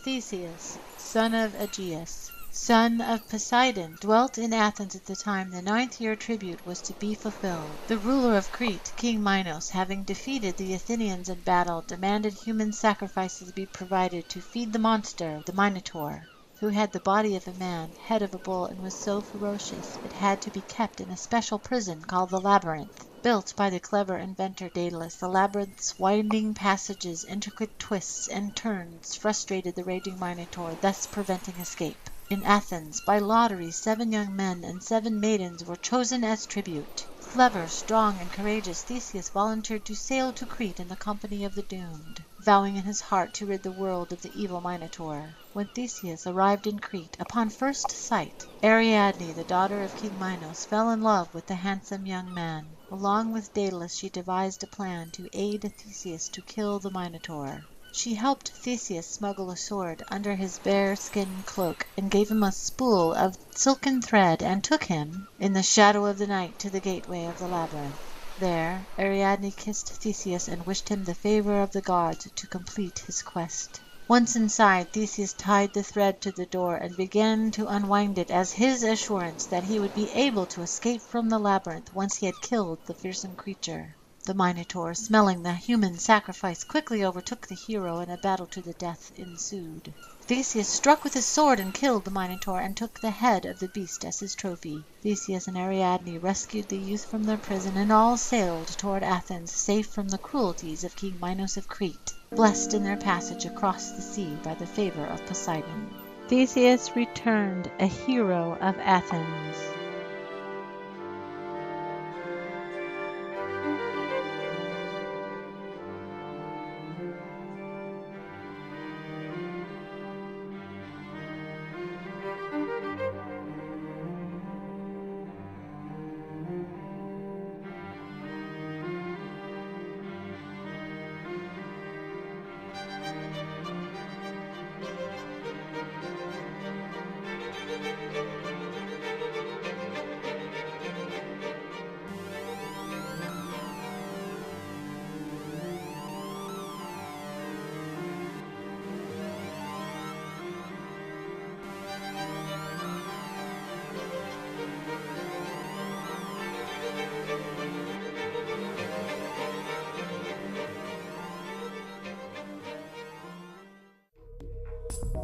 Theseus, son of Aegeus, son of Poseidon, dwelt in Athens at the time the 9th-year tribute was to be fulfilled. The ruler of Crete, King Minos, having defeated the Athenians in battle, demanded human sacrifices be provided to feed the monster, the Minotaur, who had the body of a man, head of a bull, and was so ferocious it had to be kept in a special prison called the Labyrinth. Built by the clever inventor Daedalus, the labyrinth's winding passages, intricate twists, and turns frustrated the raging Minotaur, thus preventing escape. In Athens, by lottery, 7 young men and 7 maidens were chosen as tribute. Clever, strong, and courageous, Theseus volunteered to sail to Crete in the company of the doomed, vowing in his heart to rid the world of the evil Minotaur. When Theseus arrived in Crete, upon first sight, Ariadne, the daughter of King Minos, fell in love with the handsome young man. Along with Daedalus she devised a plan to aid Theseus to kill the Minotaur. She helped Theseus smuggle a sword under his bear-skin cloak, and gave him a spool of silken thread, and took him, in the shadow of the night, to the gateway of the labyrinth. There Ariadne kissed Theseus and wished him the favor of the gods to complete his quest. Once inside, Theseus tied the thread to the door and began to unwind it as his assurance that he would be able to escape from the labyrinth once he had killed the fearsome creature. The Minotaur, smelling the human sacrifice, quickly overtook the hero, and a battle to the death ensued. Theseus struck with his sword and killed the Minotaur, and took the head of the beast as his trophy. Theseus and Ariadne rescued the youth from their prison, and all sailed toward Athens, safe from the cruelties of King Minos of Crete, blessed in their passage across the sea by the favor of Poseidon. Theseus returned a hero of Athens.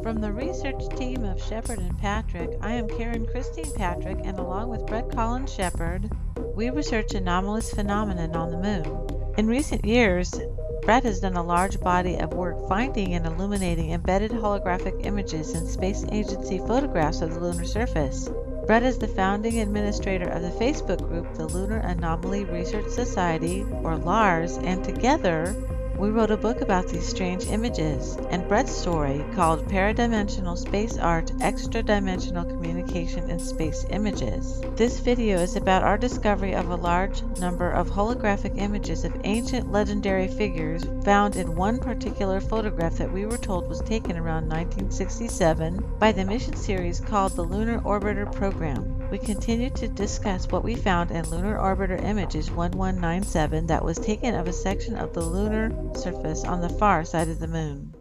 From the research team of Sheppard and Patrick, I am Karen Christine Patrick, and along with Brett Collins Sheppard, we research anomalous phenomenon on the moon. In recent years, Brett has done a large body of work finding and illuminating embedded holographic images and space agency photographs of the lunar surface. Brett is the founding administrator of the Facebook group, the Lunar Anomaly Research Society, or LARS, and together, we wrote a book about these strange images, and Brett's story, called Paradimensional Space Art, Extradimensional Communication in Space Images. This video is about our discovery of a large number of holographic images of ancient legendary figures found in one particular photograph that we were told was taken around 1967 by the mission series called the Lunar Orbiter Program. We continue to discuss what we found in Lunar Orbiter Images 1197 that was taken of a section of the lunar surface on the far side of the moon.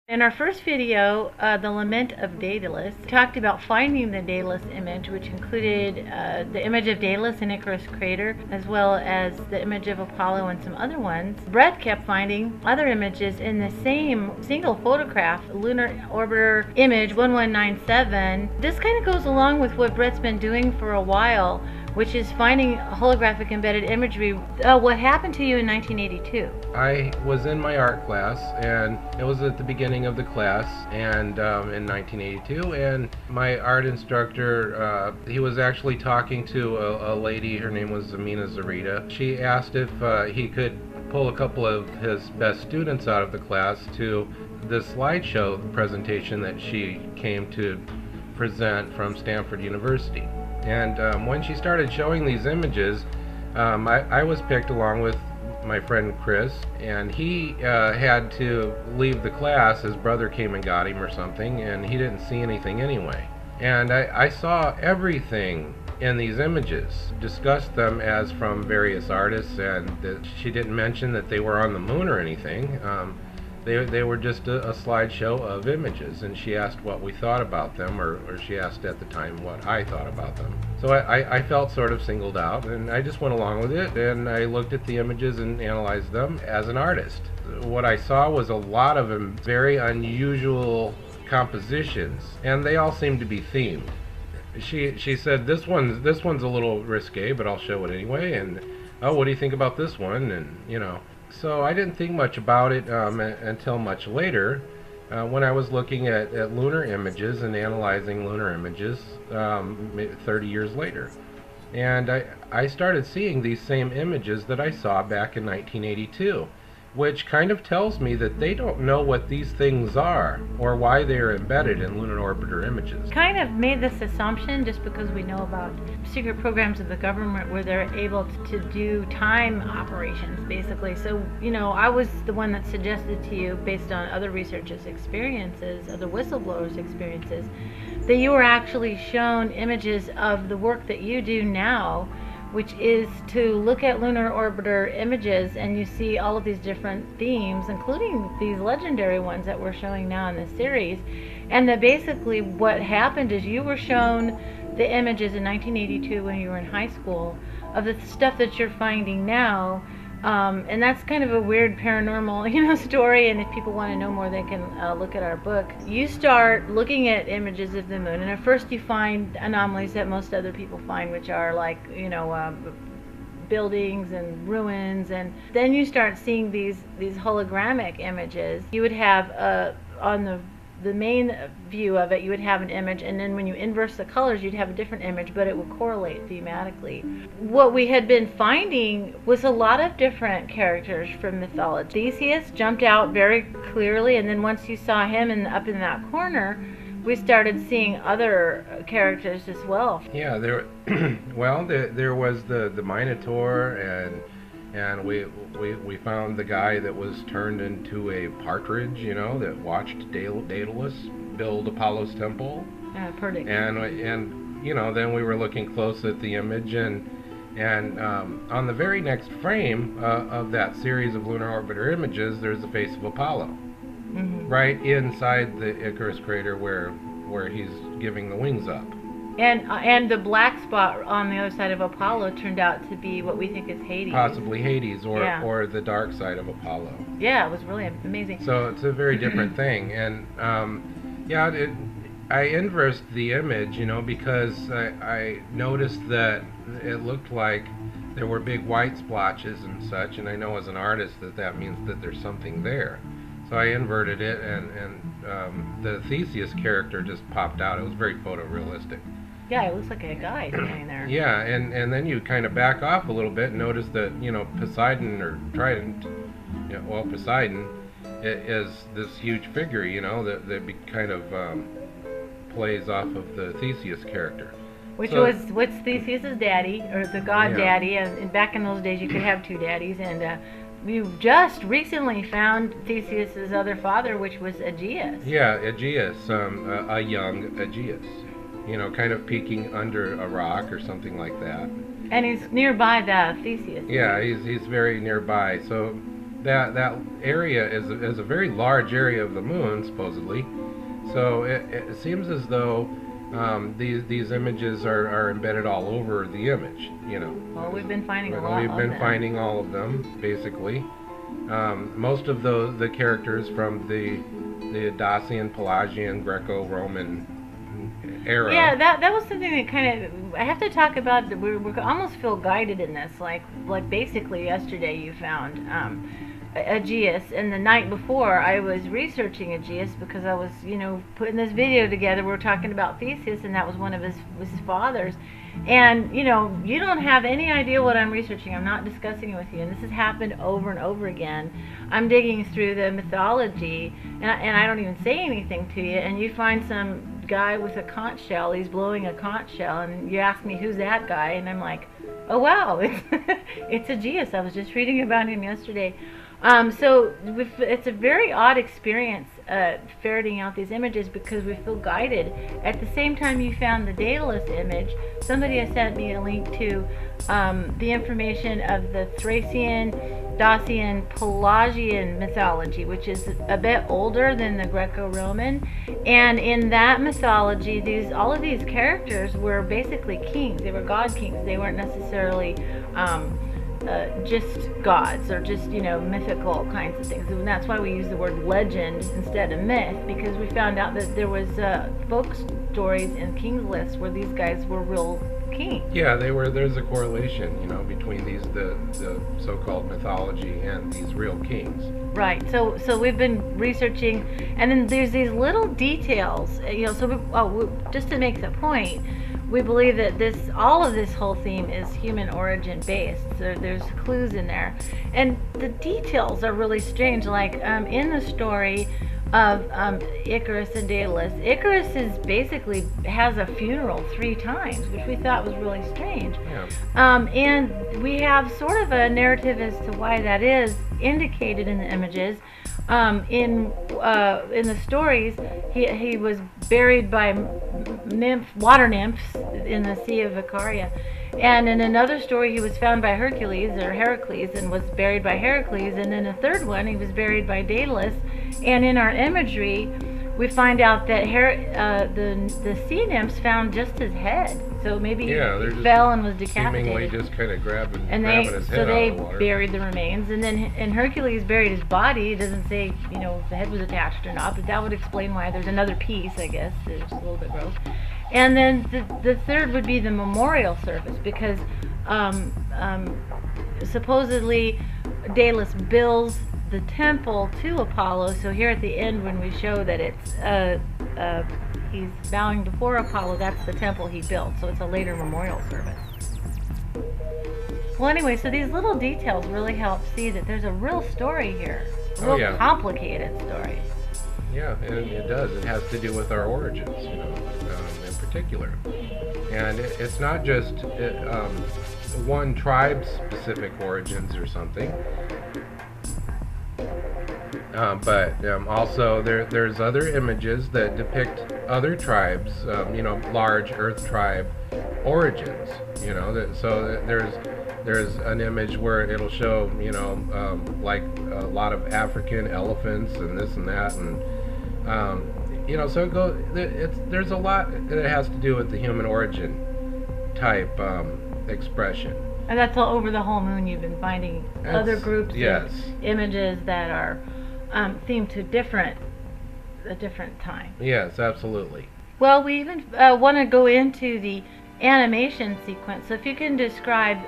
In our first video, The Lament of Daedalus, we talked about finding the Daedalus image, which included the image of Daedalus in Icarus crater, as well as the image of Apollo and some other ones. Brett kept finding other images in the same single photograph, Lunar Orbiter Image 1197. This kind of goes along with what Brett's been doing for a while, which is finding holographic embedded imagery. What happened to you in 1982? I was in my art class, and it was at the beginning of the class, and in 1982, and my art instructor, he was actually talking to a lady. Her name was Amina Zarita. She asked if he could pull a couple of his best students out of the class to the slideshow presentation that she came to present from Stanford University. And when she started showing these images, I was picked along with my friend Chris, and he had to leave the class. His brother came and got him or something, and he didn't see anything anyway. And I saw everything in these images, discussed them as from various artists, and that she didn't mention that they were on the moon or anything. They were just a slideshow of images, and she asked what we thought about them, or she asked at the time what I thought about them. So I felt sort of singled out, and I just went along with it, and I looked at the images and analyzed them as an artist. What I saw was a lot of very unusual compositions, and they all seemed to be themed. She said, this one's a little risque, but I'll show it anyway, and oh, what do you think about this one? And you know, so I didn't think much about it until much later, when I was looking at lunar images and analyzing lunar images 30 years later. And I started seeing these same images that I saw back in 1982, which kind of tells me that they don't know what these things are or why they are embedded in lunar orbiter images. Kind of made this assumption just because we know about secret programs of the government where they're able to do time operations, basically. So, you know, I was the one that suggested to you, based on other researchers' experiences, other whistleblowers' experiences, that you were actually shown images of the work that you do now, which is to look at lunar orbiter images, and you see all of these different themes, including these legendary ones that we're showing now in this series. And that basically what happened is you were shown the images in 1982 when you were in high school of the stuff that you're finding now. And that's kind of a weird paranormal, you know, story, and if people want to know more, they can look at our book. You start looking at images of the moon, and at first you find anomalies that most other people find, which are like, you know, buildings and ruins, and then you start seeing these holographic images. You would have on the main view of it, you would have an image, and then when you inverse the colors, you'd have a different image, but it would correlate thematically. What we had been finding was a lot of different characters from mythology. Theseus jumped out very clearly, and then once you saw him up in that corner, we started seeing other characters as well. Yeah, there was the Minotaur, and we found the guy that was turned into a partridge, you know, that watched Daedalus build Apollo's temple. Perfect. And you know, then we were looking close at the image, and on the very next frame of that series of lunar orbiter images, there's the face of Apollo, right inside the Icarus crater where he's giving the wings up. And the black spot on the other side of Apollo turned out to be what we think is Hades. Possibly Hades, or the dark side of Apollo. Yeah, it was really amazing. So it's a very different thing. And I inversed the image, you know, because I noticed that it looked like there were big white splotches and such, and I know as an artist that means that there's something there. So I inverted it, and the Theseus character just popped out. It was very photorealistic. Yeah, it looks like a guy standing there. Yeah, and then you kind of back off a little bit and notice that, you know, Poseidon or Trident, you know, well, Poseidon is this huge figure, you know, that kind of plays off of the Theseus character. What's Theseus's daddy, or the god daddy, and back in those days you could have two daddies, and we just recently found Theseus's other father, which was Aegeus. Yeah, Aegeus, a young Aegeus. You know, kind of peeking under a rock or something like that. And he's nearby the Theseus. Yeah, he's very nearby. So that area is a very large area of the moon, supposedly. So it seems as though these images are embedded all over the image. You know. Well, we've been finding a lot. We've been finding all of them, basically. Most of the characters from the Dacian, Pelagian, Greco-Roman era. Yeah, that was something that kind of, I have to talk about. We almost feel guided in this. Like basically yesterday you found Aegeus, and the night before I was researching Aegeus because I was, you know, putting this video together. We were talking about Theseus, and that was one of his fathers. And, you know, you don't have any idea what I'm researching. I'm not discussing it with you. And this has happened over and over again. I'm digging through the mythology, and I don't even say anything to you, and you find some guy with a conch shell. He's blowing a conch shell, and you ask me, who's that guy? And I'm like, oh, wow, it's Aegeus. I was just reading about him yesterday. So it's a very odd experience ferreting out these images because we feel guided. At the same time you found the Daedalus image, somebody has sent me a link to the information of the Thracian Dacian Pelagian mythology, which is a bit older than the Greco-Roman. And in that mythology, all of these characters were basically kings. They were god kings. They weren't necessarily just gods or just, mythical kinds of things. And that's why we use the word legend instead of myth, because we found out that there was folk stories and kings lists where these guys were real kings. Yeah, there's a correlation, between the so-called mythology and these real kings. Right. So we've been researching, and then there's these little details, just to make the point, we believe that all of this whole theme is human origin based. So there's clues in there, and the details are really strange. Like in the story of Icarus and Daedalus, Icarus has a funeral 3 times, which we thought was really strange. Yeah. And we have sort of a narrative as to why that is indicated in the images. In the stories, he was buried by water nymphs in the Sea of Icaria, and in another story he was found by Hercules and was buried by Heracles, and in a third one he was buried by Daedalus. And in our imagery, we find out that the sea nymphs found just his head. So maybe he fell and was decapitated. Seemingly just kind of grabbing his head so they out of the water. Buried the remains, and then Hercules buried his body. It doesn't say if the head was attached or not, but that would explain why there's another piece. I guess it's a little bit gross. And then the third would be the memorial service, because supposedly Daedalus builds the temple to Apollo. So here at the end, when we show that it's he's bowing before Apollo, that's the temple he built. So it's a later memorial service. Well, anyway, so these little details really help see that there's a real story here, complicated story. Yeah, and it does. It has to do with our origins, in particular. And it's not just one tribe's specific origins or something. But also there's other images that depict other tribes, large Earth tribe origins. So there's an image where it'll show, like a lot of African elephants and this and that, and so there's a lot that has to do with the human origin type expression. And that's all over the whole moon. You've been finding other groups of images that are themed to a different time. Yes, absolutely. Well, we even want to go into the animation sequence. So if you can describe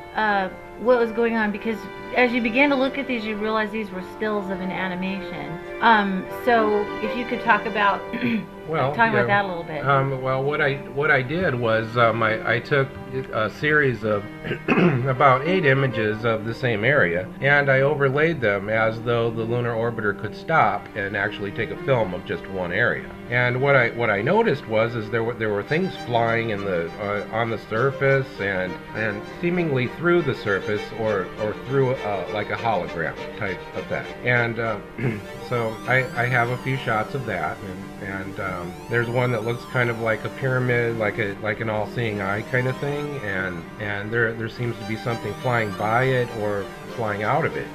what was going on, because as you began to look at these, you realize these were stills of an animation. So if you could talk about about that a little bit. Well, what I did was I took a series of about 8 images of the same area, and I overlaid them as though the lunar orbiter could stop and actually take a film of just one area. And what I noticed was there were things flying on the surface and seemingly through the surface or through like a hologram type effect. And so I have a few shots of that, and there's one that looks kind of like a pyramid, like an all-seeing eye kind of thing, and there seems to be something flying by it or flying out of it.